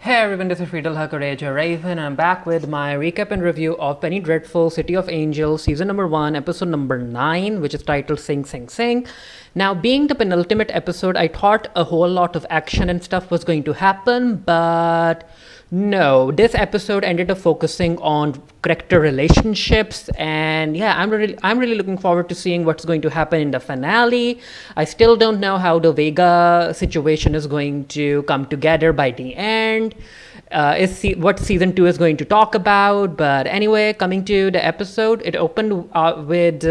Hey everyone, this is Friedel Hakareja Raven, and I'm back with my recap and review of Penny Dreadful City of Angels, season number 1, episode number 9, which is titled Sing Sing Sing. Now, being the penultimate episode, I thought a whole lot of action and stuff was going to happen, but no, this episode ended up focusing on character relationships, and yeah, I'm really looking forward to seeing what's going to happen in the finale. I still don't know how the Vega situation is going to come together by the end. What season 2 is going to talk about, but anyway, coming to the episode, it opened with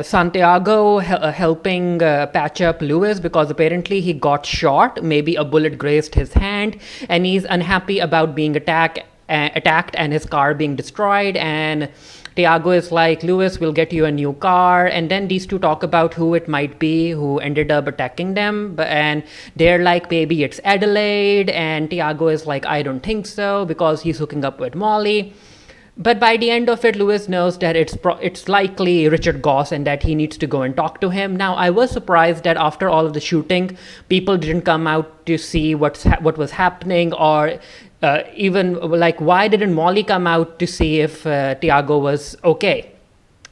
Santiago helping patch up Louis because apparently he got shot. Maybe a bullet grazed his hand, and he's unhappy about being attacked and his car being destroyed. And Tiago is like, Louis, we'll get you a new car. And then these two talk about who it might be who ended up attacking them. And they're like, maybe it's Adelaide. And Tiago is like, I don't think so, because he's hooking up with Molly. But by the end of it, Louis knows that it's likely Richard Goss and that he needs to go and talk to him. Now, I was surprised that after all of the shooting, people didn't come out to see what was happening, or even like, why didn't Molly come out to see if Tiago was okay?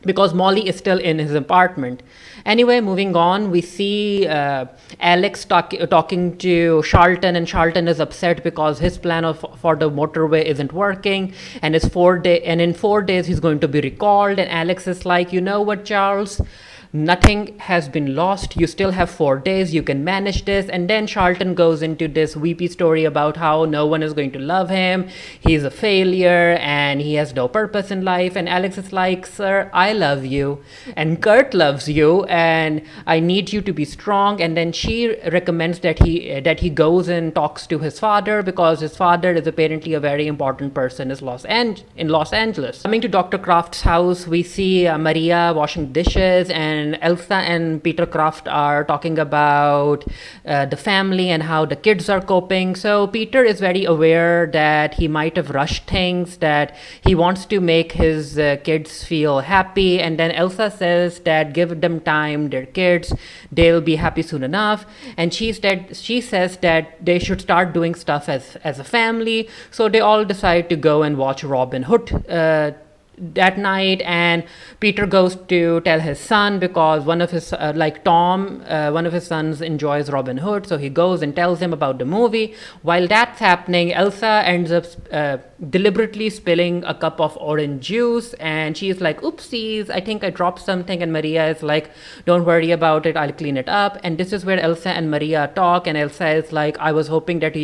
Because Molly is still in his apartment. Anyway, moving on, we see Alex talking to Charlton, and Charlton is upset because his plan for the motorway isn't working, and in 4 days he's going to be recalled. And Alex is like, you know what, Charles? Nothing has been lost. You still have 4 days. You can manage this. And then Charlton goes into this weepy story about how no one is going to love him. He's a failure and he has no purpose in life. And Alex is like, sir, I love you. And Kurt loves you. And I need you to be strong. And then she recommends that he goes and talks to his father, because his father is apparently a very important person in Los Angeles. Coming to Dr. Kraft's house, we see Maria washing dishes, and Elsa and Peter Kraft are talking about the family and how the kids are coping. So Peter is very aware that he might have rushed things, that he wants to make his kids feel happy. And then Elsa says that give them time, they're kids, they'll be happy soon enough. And she says that they should start doing stuff as a family. So they all decide to go and watch Robin Hood that night, and Peter goes to tell his son, because one of his sons enjoys Robin Hood, so he goes and tells him about the movie. While that's happening, Elsa ends up deliberately spilling a cup of orange juice, and she's like, oopsies, I think I dropped something. And Maria is like, don't worry about it, I'll clean it up. And this is where Elsa and Maria talk, and Elsa is like, I was hoping that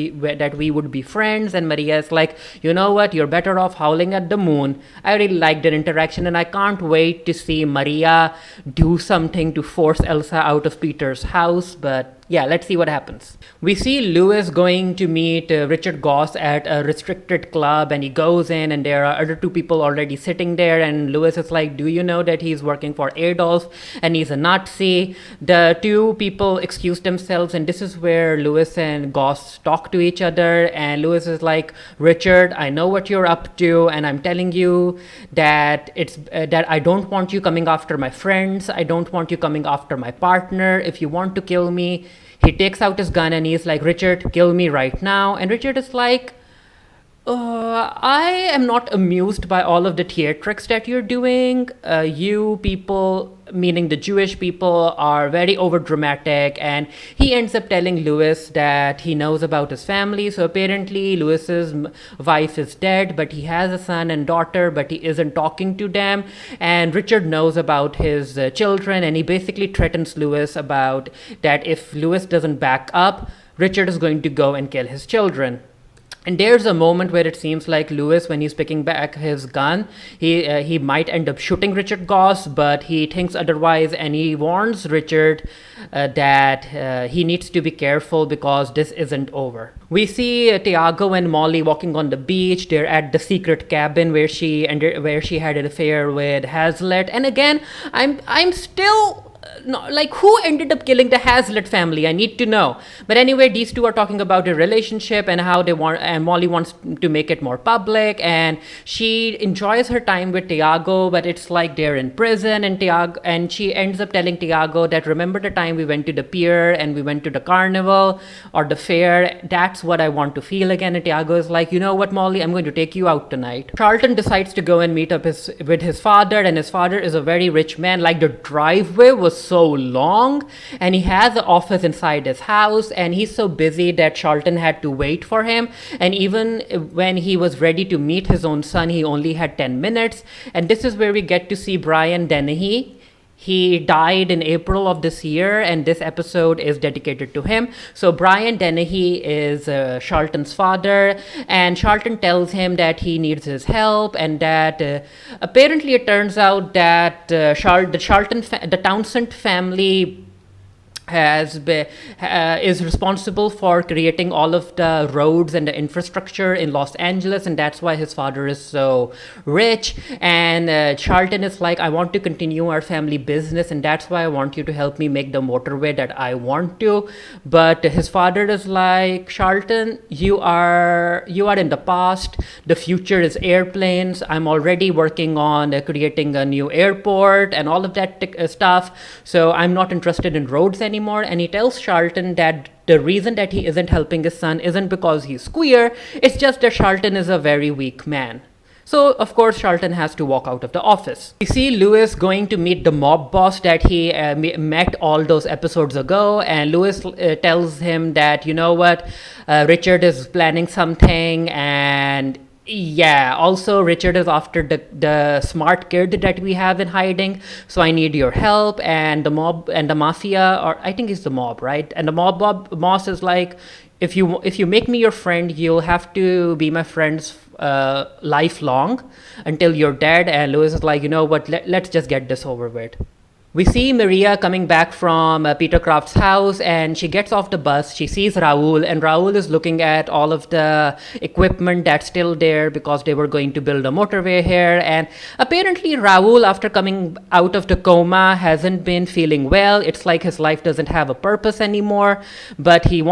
we would be friends. And Maria is like, you know what, you're better off howling at the moon. I really like their interaction, and I can't wait to see Maria do something to force Elsa out of Peter's house. But yeah, let's see what happens. We see Louis going to meet Richard Goss at a restricted club, and he goes in, and there are other two people already sitting there, and Louis is like, do you know that he's working for Adolf and he's a Nazi? The two people excuse themselves, and this is where Louis and Goss talk to each other, and Louis is like, Richard, I know what you're up to, and I'm telling you that that I don't want you coming after my friends, I don't want you coming after my partner. If you want to kill me, he takes out his gun and he's like, Richard, kill me right now. And Richard is like, I am not amused by all of the theatrics that you're doing. You people, meaning the Jewish people, are very overdramatic. And he ends up telling Louis that he knows about his family. So apparently Louis's wife is dead, but he has a son and daughter, but he isn't talking to them. And Richard knows about his children, and he basically threatens Louis about that if Louis doesn't back up, Richard is going to go and kill his children. And there's a moment where it seems like Louis, when he's picking back his gun, he might end up shooting Richard Goss, but he thinks otherwise, and he warns Richard that he needs to be careful because this isn't over. We see Tiago and Molly walking on the beach. They're at the secret cabin where she had an affair with Hazlitt. And again, I'm still no, like who ended up killing the Hazlitt family? I need to know. But anyway, these two are talking about a relationship and how they want, and Molly wants to make it more public, and she enjoys her time with Tiago, but it's like they're in prison, and she ends up telling Tiago that remember the time we went to the pier and we went to the carnival or the fair? That's what I want to feel again. And Tiago is like, you know what, Molly, I'm going to take you out tonight. Charlton decides to go and meet up with his father, and his father is a very rich man. Like the driveway was so long, and he has an office inside his house, and he's so busy that Charlton had to wait for him. And even when he was ready to meet his own son, he only had 10 minutes. And this is where we get to see Brian Dennehy. He died in April of this year, and this episode is dedicated to him. So Brian Dennehy is Charlton's father, and Charlton tells him that he needs his help, and that apparently it turns out that the Townsend family is responsible for creating all of the roads and the infrastructure in Los Angeles, and that's why his father is so rich. And Charlton is like, I want to continue our family business, and that's why I want you to help me make the motorway that I want to. But his father is like, Charlton, you are in the past. The future is airplanes. I'm already working on creating a new airport and all of that stuff. So I'm not interested in roads anymore. And he tells Charlton that the reason that he isn't helping his son isn't because he's queer, it's just that Charlton is a very weak man. So, of course, Charlton has to walk out of the office. We see Louis going to meet the mob boss that he met all those episodes ago, and Louis tells him that, you know what, Richard is planning something, and yeah, also Richard is after the smart kid that we have in hiding, so I need your help. And the mob and the mafia, or I think it's the mob, right? And the mob boss is like, if you make me your friend, you'll have to be my friend's lifelong until you're dead. And Louis is like, you know what, let's just get this over with. We see Maria coming back from Peter Kraft's house, and she gets off the bus. She sees Raul, and Raul is looking at all of the equipment that's still there because they were going to build a motorway here. And apparently Raul, after coming out of the coma, hasn't been feeling well. It's like his life doesn't have a purpose anymore, but he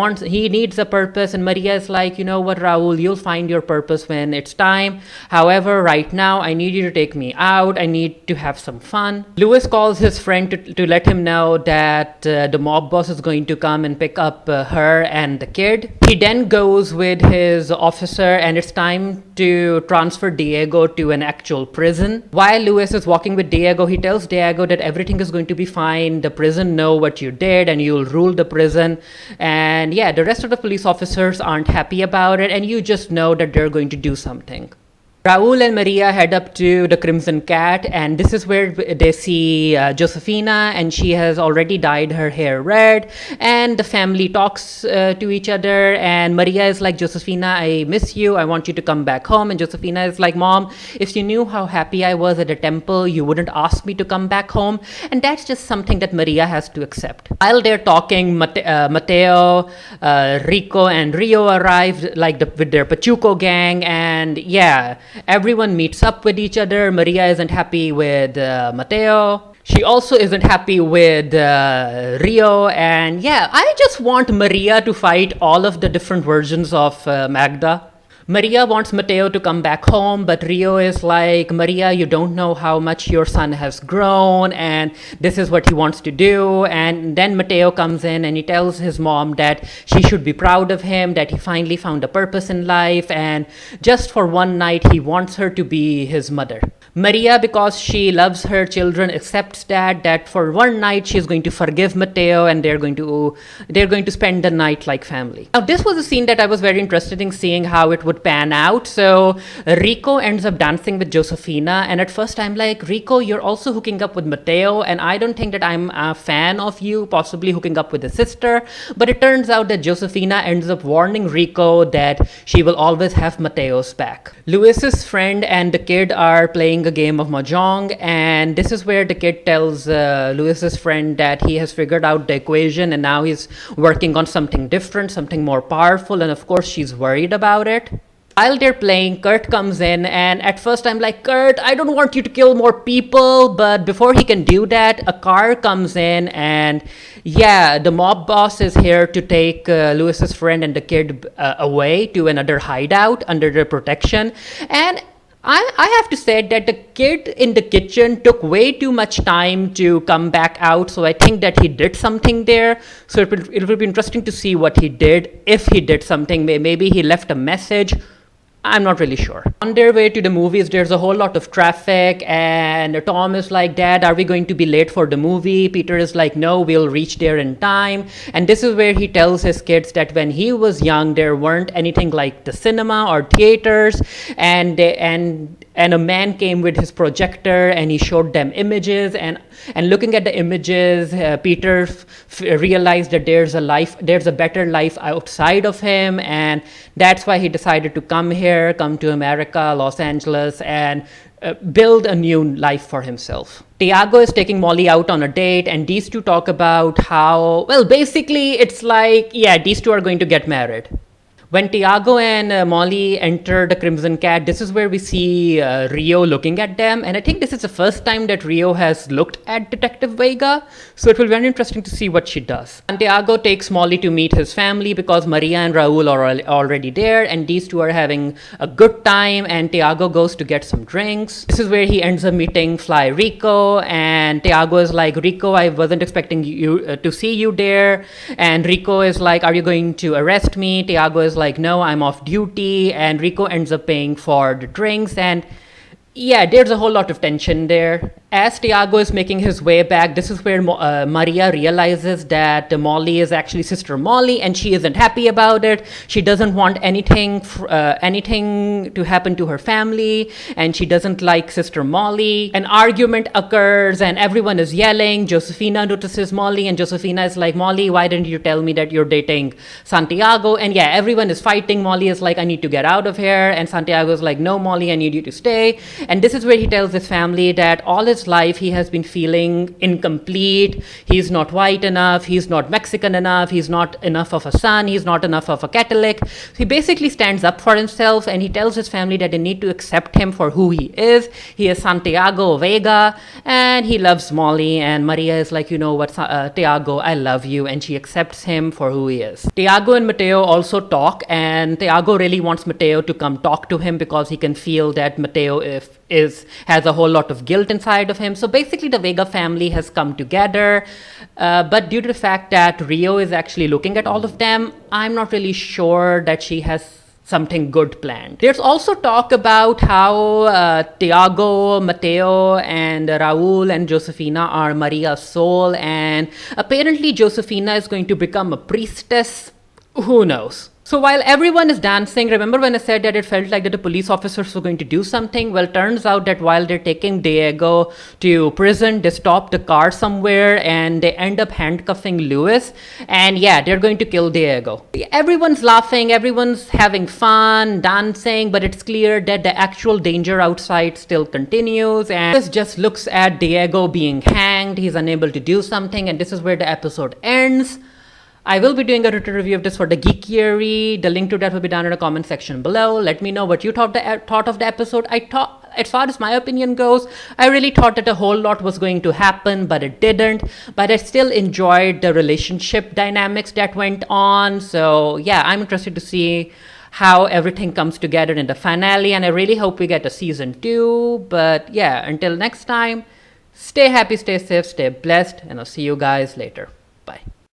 needs a purpose. And Maria is like, you know what, Raul, you'll find your purpose when it's time. However, right now, I need you to take me out. I need to have some fun. Louis calls his friend to let him know that the mob boss is going to come and pick up her and the kid. He then goes with his officer, and it's time to transfer Diego to an actual prison. While Louis is walking with Diego, he tells Diego that everything is going to be fine. The prison know what you did, and you'll rule the prison. And yeah, the rest of the police officers aren't happy about it, and you just know that they're going to do something. Raul and Maria head up to the Crimson Cat, and this is where they see Josefina, and she has already dyed her hair red, and the family talks to each other, and Maria is like, Josefina, I miss you, I want you to come back home. And Josefina is like, Mom, if you knew how happy I was at the temple, you wouldn't ask me to come back home. And that's just something that Maria has to accept. While they're talking, Mateo, Rico, and Rio arrived with their Pachuco gang, and yeah, everyone meets up with each other. Maria isn't happy with Mateo. She also isn't happy with Rio. And yeah, I just want Maria to fight all of the different versions of Magda. Maria wants Mateo to come back home, but Rio is like, Maria, you don't know how much your son has grown, and this is what he wants to do. And then Mateo comes in, and he tells his mom that she should be proud of him, that he finally found a purpose in life, and just for one night, he wants her to be his mother. Maria, because she loves her children, accepts that for one night she's going to forgive Mateo, and they're going to spend the night like family. Now, this was a scene that I was very interested in seeing how it would pan out. So Rico ends up dancing with Josefina, and at first I'm like, Rico, you're also hooking up with Mateo, and I don't think that I'm a fan of you possibly hooking up with his sister. But it turns out that Josefina ends up warning Rico that she will always have Mateo's back. Luis's friend and the kid are playing a game of mahjong, and this is where the kid tells Luis's friend that he has figured out the equation, and now he's working on something different, something more powerful, and of course she's worried about it. while they're playing, Kurt comes in, and at first I'm like, Kurt, I don't want you to kill more people, but before he can do that, a car comes in, and yeah, the mob boss is here to take Louis's friend and the kid away to another hideout under their protection. And I have to say that the kid in the kitchen took way too much time to come back out, so I think that he did something there. So it will be interesting to see what he did, if he did something. Maybe he left a message. I'm not really sure. On their way to the movies, there's a whole lot of traffic, and Tom is like, Dad, are we going to be late for the movie? Peter is like, no, we'll reach there in time. And this is where he tells his kids that when he was young, there weren't anything like the cinema or theaters, and a man came with his projector and he showed them images, and looking at the images, Peter realized that there's a better life outside of him, and that's why he decided to come to America, Los Angeles, and build a new life for himself. Tiago is taking Molly out on a date, and these two talk about how, well, basically it's like, yeah, these two are going to get married. When Tiago and Molly enter the Crimson Cat, this is where we see Rio looking at them. And I think this is the first time that Rio has looked at Detective Vega. So it will be very interesting to see what she does. Santiago takes Molly to meet his family because Maria and Raul are already there. And these two are having a good time. And Tiago goes to get some drinks. This is where he ends up meeting Fly Rico. And Tiago is like, Rico, I wasn't expecting you to see you there. And Rico is like, are you going to arrest me? Tiago is like, no, I'm off duty, and Rico ends up paying for the drinks, and yeah, there's a whole lot of tension there. As Tiago is making his way back, this is where Maria realizes that Molly is actually Sister Molly, and she isn't happy about it. She doesn't want anything to happen to her family, and she doesn't like Sister Molly. An argument occurs, and everyone is yelling. Josefina notices Molly, and Josefina is like, Molly, why didn't you tell me that you're dating Santiago? And yeah, everyone is fighting. Molly is like, I need to get out of here, and Santiago is like, no, Molly, I need you to stay. And this is where he tells his family that all his life he has been feeling incomplete. He's not white enough, he's not Mexican enough, he's not enough of a son, he's not enough of a Catholic. So he basically stands up for himself, and he tells his family that they need to accept him for who he is. He is Santiago Vega, and he loves Molly. And Maria is like, you know what, Tiago, I love you, and she accepts him for who he is. Tiago and Mateo also talk, and Tiago really wants Mateo to come talk to him because he can feel that Mateo has a whole lot of guilt inside of him. So basically the Vega family has come together, but due to the fact that Rio is actually looking at all of them, I'm not really sure that she has something good planned. There's also talk about how Tiago, Mateo, and Raul and Josefina are Maria's soul, and apparently Josefina is going to become a priestess. Who knows? So while everyone is dancing, remember when I said that it felt like that the police officers were going to do something? Well, turns out that while they're taking Diego to prison, they stop the car somewhere and they end up handcuffing Louis. And yeah, they're going to kill Diego. Everyone's laughing, everyone's having fun, dancing, but it's clear that the actual danger outside still continues. And Louis just looks at Diego being hanged. He's unable to do something, and this is where the episode ends. I will be doing a written review of this for the Geekery. The link to that will be down in the comment section below. Let me know what you thought of the episode. As far as my opinion goes, I really thought that a whole lot was going to happen, but it didn't. But I still enjoyed the relationship dynamics that went on. So yeah, I'm interested to see how everything comes together in the finale, and I really hope we get a season 2. But yeah, until next time, stay happy, stay safe, stay blessed, and I'll see you guys later. Bye.